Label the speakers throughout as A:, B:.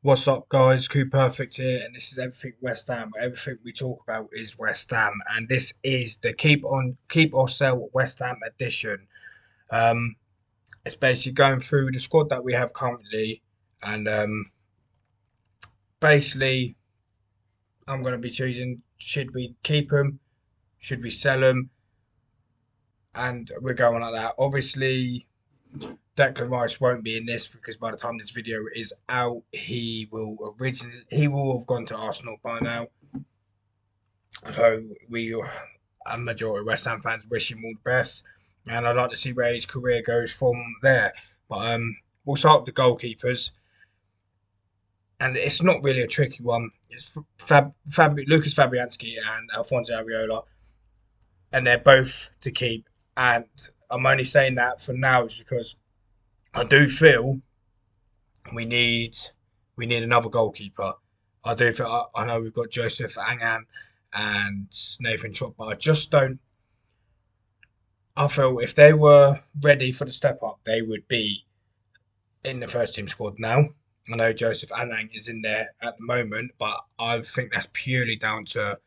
A: What's up, guys? Coup Perfect here, and this is everything West Ham. Everything we talk about is West Ham, and this is the keep or sell West Ham edition. Um, it's basically going through the squad that we have currently, and basically, I'm going to be choosing: should we keep them, should we sell them, and we're going like that. Obviously, Declan Rice won't be in this because by the time this video is out, he will have gone to Arsenal by now. So a majority of West Ham fans, wish him all the best, and I'd like to see where his career goes from there. But we'll start with the goalkeepers, and it's not really a tricky one. It's Lucas Fabianski and Alfonso Areola, and they're both to keep. And I'm only saying that for now is because I do feel we need we need another goalkeeper. I do feel I know we've got Joseph Angan and Nathan Trott, but I just don't. I feel if they were ready for the step up, they would be in the first team squad now. I know Joseph Anang is in there at the moment, but I think that's purely down to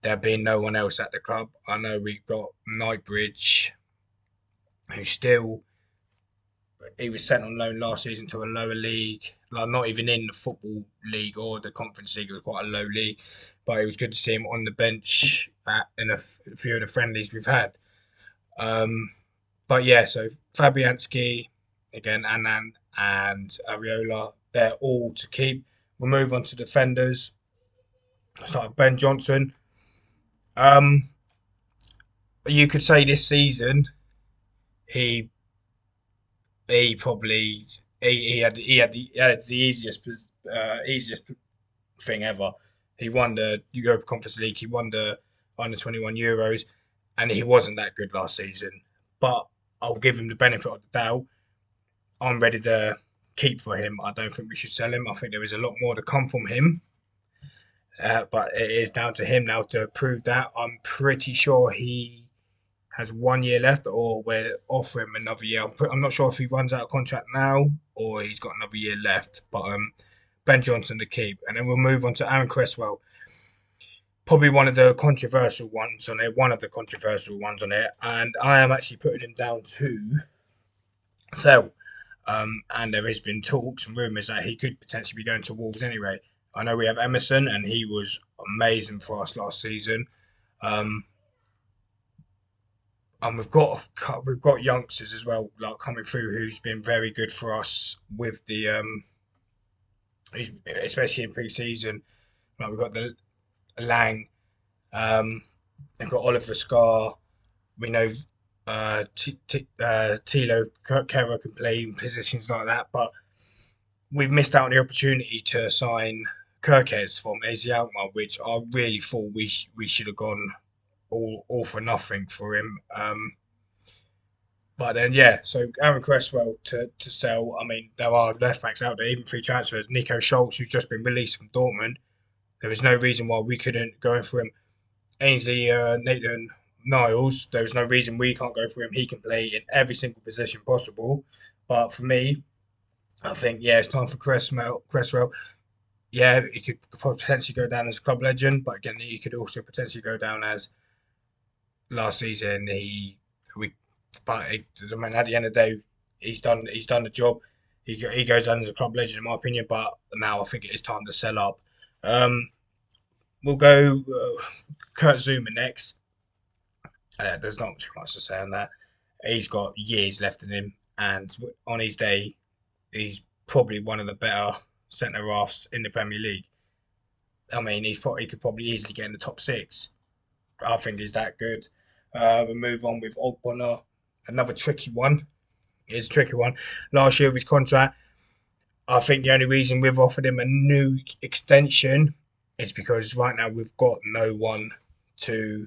A: there being no one else at the club. I know we've got Nightbridge, who still he was sent on loan last season to a lower league, like not even in the football league or the conference league. It was quite a low league, but it was good to see him on the bench in a few of the friendlies we've had. Um, But yeah, so Fabianski, again, Annan and Areola, they're all to keep. We'll move on to defenders. Start with Ben Johnson. Um, you could say this season he he probably he had the easiest thing ever. He won the Europa Conference League. He won the under 21 Euros, and he wasn't that good last season. But I'll give him the benefit of the doubt. I'm ready to keep for him. I don't think we should sell him. I think there is a lot more to come from him. But it is down to him now to prove that. I'm pretty sure he has 1 year left, or we're offering him another year. I'm not sure if he runs out of contract now or he's got another year left. But Ben Johnson to keep, and then we'll move on to Aaron Cresswell. Probably one of the controversial ones on it. One of the controversial ones on it, and I am actually putting him down to sell. And there has been talks and rumours that he could potentially be going to Wolves anyway. I know we have Emerson, and he was amazing for us last season. Um, and we've got youngsters as well, like coming through, who's been very good for us with the especially in pre-season. Like we've got the Lang, um, they've got Oliver Scar. We know Tilo Kehrer can play in positions like that, but we've missed out on the opportunity to sign Kirkes from AZ Alkmaar, which I really thought we should have gone all for nothing for him. But then yeah, so Aaron Cresswell to sell. I mean, there are left backs out there, even free transfers. Nico Schultz, who's just been released from Dortmund. There was no reason why we couldn't go in for him. Ainsley Nathan Niles, there's no reason we can't go for him. He can play in every single position possible. But for me, I think yeah, it's time for Cresswell. Yeah, he could potentially go down as a club legend, but again, he could also potentially go down as last season. But I mean, at the end of the day, he's done the job. He goes down as a club legend in my opinion. But now I think it is time to sell up. Um, we'll go Kurt Zuma next. There's not too much to say on that. He's got years left in him, and on his day, he's probably one of the better centre halves in the Premier League. I mean, he could probably easily get in the top six. I think he's that good. We'll move on with Ogbonna. Another tricky one. It's a tricky one. Last year of his contract, I think the only reason we've offered him a new extension is because right now we've got no one to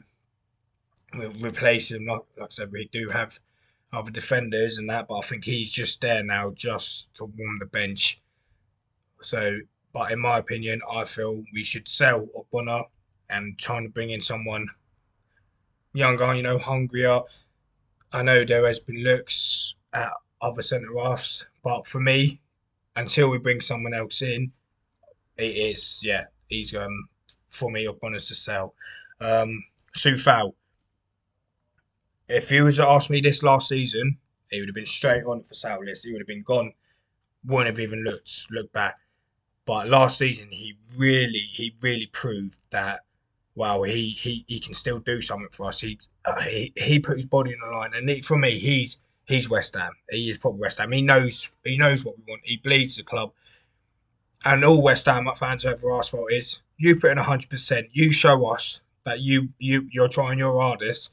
A: replace him. Like I said, we do have other defenders and that, but I think he's just there now just to warm the bench. So, but in my opinion, I feel we should sell Ogbonna and trying to bring in someone younger, hungrier. I know there has been looks at other centre halves, but for me, until we bring someone else in, it is, yeah, he's for me up on us to sell. Sufal, if he was to ask me this last season, he would have been straight on for sale list. He would have been gone. Wouldn't have even looked back. But last season, he really proved that, wow, he can still do something for us. He put his body on the line, and for me, he's West Ham. He is probably West Ham. He knows what we want. He bleeds the club, and all West Ham fans ever ask for is you put in 100%. You show us that you're trying your hardest.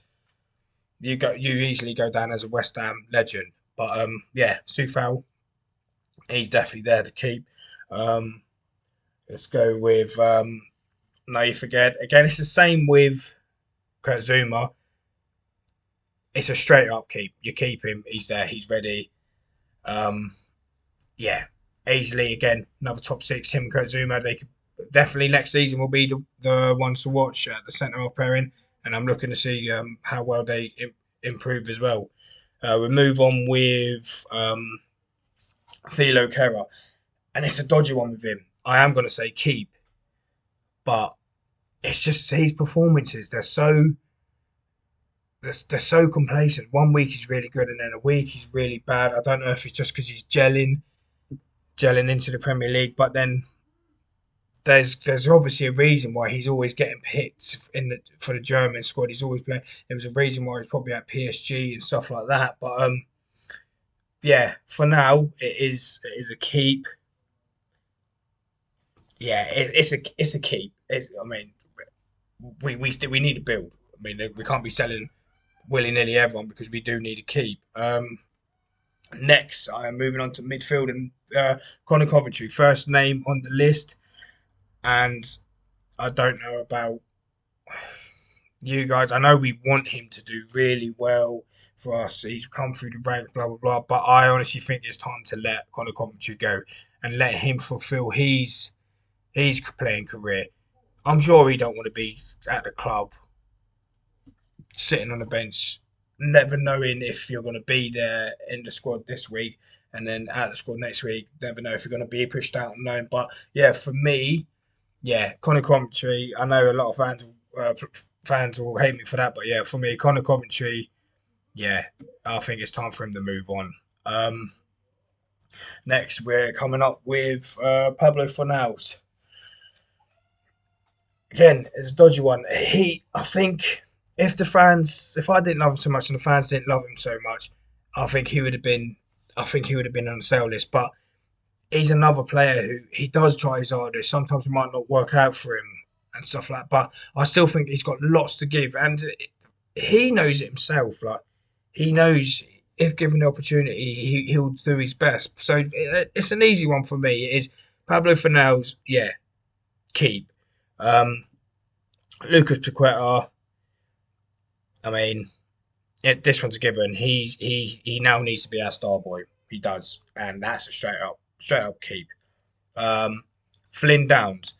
A: You easily go down as a West Ham legend. But yeah, Sufal, he's definitely there to keep. Um, let's go with no, you forget. Again, it's the same with Kurt Zuma. It's a straight up keep. You keep him. He's there. He's ready. Um, yeah, easily again another top six. Him and Kurt Zuma. They could definitely next season will be the ones to watch at the centre of pairing, and I'm looking to see how well they improve as well. We move on with Thilo Kehrer, and it's a dodgy one with him. I am going to say keep, but it's just his performances. They're so complacent. One week he's really good, and then a week he's really bad. I don't know if it's just because he's gelling into the Premier League, but then there's obviously a reason why he's always getting picked for the German squad. He's always playing. There was a reason why he's probably at PSG and stuff like that. But yeah, for now it is a keep. Yeah, it's a keep. I mean, we need to build. I mean, we can't be selling willy nilly everyone because we do need a keep. Next, I am moving on to midfield and Connor Coventry, first name on the list, and I don't know about you guys. I know we want him to do really well for us. He's come through the ranks, blah blah blah. But I honestly think it's time to let Connor Coventry go and let him fulfil his playing career. I'm sure he don't want to be at the club sitting on the bench, never knowing if you're going to be there in the squad this week and then out the squad next week. Never know if you're going to be pushed out on loan. But yeah, for me, yeah, Connor Coventry. I know a lot of fans will hate me for that, but yeah, for me, Connor Coventry. Yeah, I think it's time for him to move on. Um, Next, we're coming up with Pablo Fornals. Again, it's a dodgy one. I think, if I didn't love him so much and the fans didn't love him so much, I think he would have been, I think he would have been on the sale list. But he's another player who he does try his hardest. Sometimes it might not work out for him and stuff like that. But I still think he's got lots to give, and he knows it himself. Like he knows if given the opportunity, he'll do his best. So it's an easy one for me. It is Pablo Fornals, yeah, keep. Um, Lucas Paqueta, I mean, this one's a given. He now needs to be our star boy. He does, and that's a straight up keep. Um, Flynn Downs.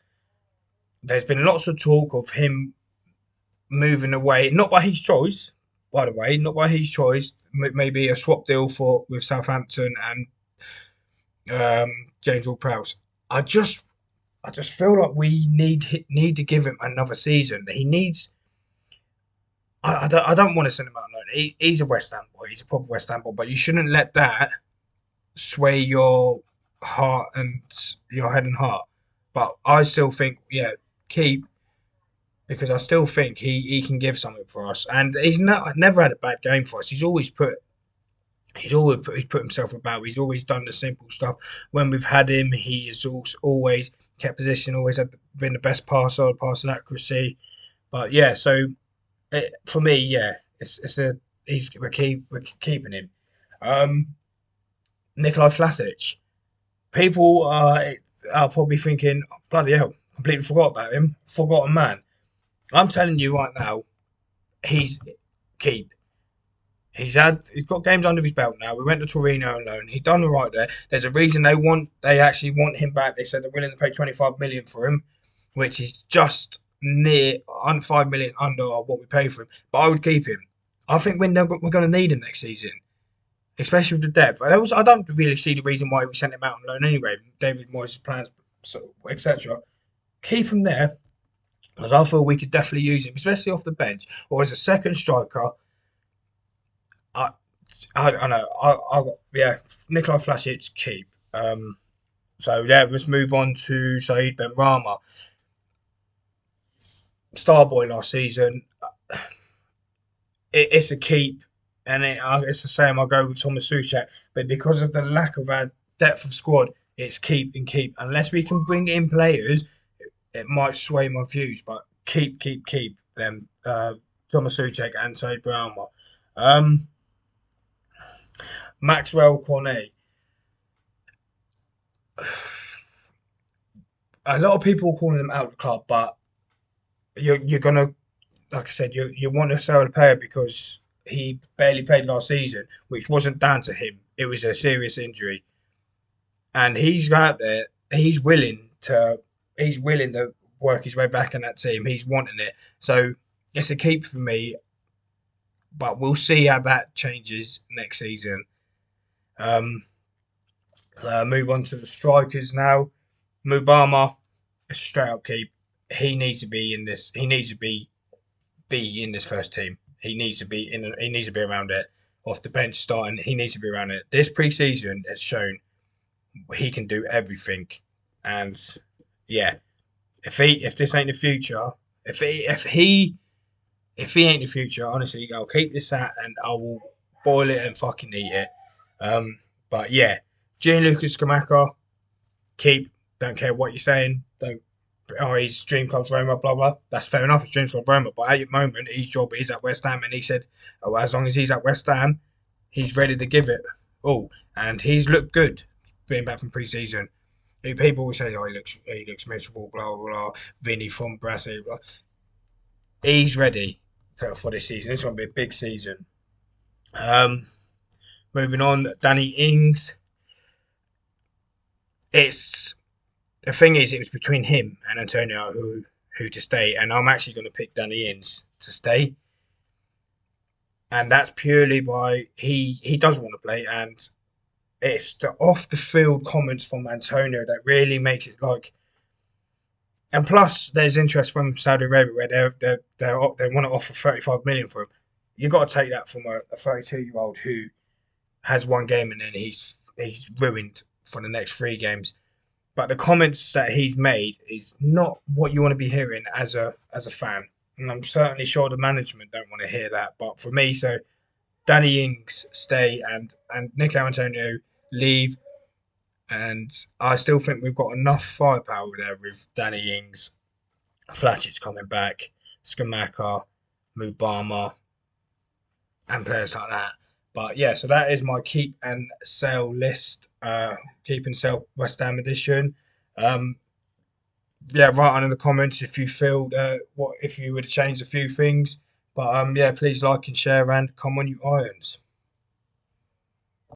A: There's been lots of talk of him moving away, not by his choice, by the way, not by his choice. Maybe a swap deal for with Southampton and James Ward-Prowse. I just I just feel like we need to give him another season. He needs. I don't want to send him out alone. He's a West Ham boy. He's a proper West Ham boy. But you shouldn't let that sway your heart and your head and heart. But I still think, yeah, keep because I still think he can give something for us. And he's never had a bad game for us. He's put himself about. He's always done the simple stuff. When we've had him, he has always kept position. Always been the best passer, passing accuracy. But yeah, so for me, yeah, it's a we're keeping him. Um, Nikolai Vlasic. People are probably thinking, oh, bloody hell, completely forgot about him. Forgotten man. I'm telling you right now, he's keep. He's got games under his belt now. We went to Torino on loan. He done all right there. There's a reason they actually want him back. They said they're willing to pay 25 million for him, which is just near on 5 million under what we pay for him. But I would keep him. I think we're going to need him next season. especially with the depth. I don't really see the reason why we sent him out on loan anyway. David Moyes' plans, so, etc. Keep him there because I feel we could definitely use him, especially off the bench or as a second striker. I I know yeah, Nikolai Vlasic keep. So yeah, let's move on to Saeed Ben Rama, Starboy last season. It's a keep, and it's the same. I'll go with Thomas Suchek, but because of the lack of our depth of squad, it's keep and keep. Unless we can bring in players, it might sway my views, but keep them. Thomas Suchek and Said Brahma. Um, Maxwell Cornet. A lot of people calling him out of the club, but you're gonna, like I said, you want to sell a player because he barely played last season, which wasn't down to him. It was a serious injury, and he's out there. He's willing to work his way back in that team. He's wanting it, so it's a keep for me. But we'll see how that changes next season. Um, Move on to the strikers now. Mubama, a straight up keep. He needs to be in this. He needs to be in this first team. He needs to be in. He needs to be around it. Off the bench starting, he needs to be around it. This preseason has shown he can do everything, and yeah, if this ain't the future, if he ain't the future, honestly, I'll keep this at and I will boil it and fucking eat it. Um, but yeah, Gianluca Scamacca, keep. Don't care what you're saying. Don't. Oh, he's Dream Club Roma, blah blah. That's fair enough. It's Dream Club Roma, but at the moment, his job is at West Ham, and he said, "Oh, as long as he's at West Ham, he's ready to give it all." And he's looked good being back from pre-season. People will say, "Oh, he looks miserable," blah blah blah. Vinny from Brazil, blah. He's ready for this season. It's going to be a big season. Um, Moving on, Danny Ings. It's the thing is, it was between him and Antonio who to stay, and I'm actually going to pick Danny Ings to stay, and that's purely by he does want to play, and it's the off the field comments from Antonio that really makes it like. And plus, there's interest from Saudi Arabia where they want to offer 35 million for him. You've got to take that from a 32-year-old who has one game and then he's ruined for the next 3 games. But the comments that he's made is not what you want to be hearing as a fan, and I'm certainly sure the management don't want to hear that. But for me, so Danny Ings stay and Nico Antonio leave, and I still think we've got enough firepower there with Danny Ings, Flatch's coming back, Skamaka, Mubama, and players like that. But yeah, so that is my keep and sell list. Keep and sell West Ham edition. Um, yeah, write on in the comments if you feel what if you would change a few things. But yeah, please like and share and come on, you irons.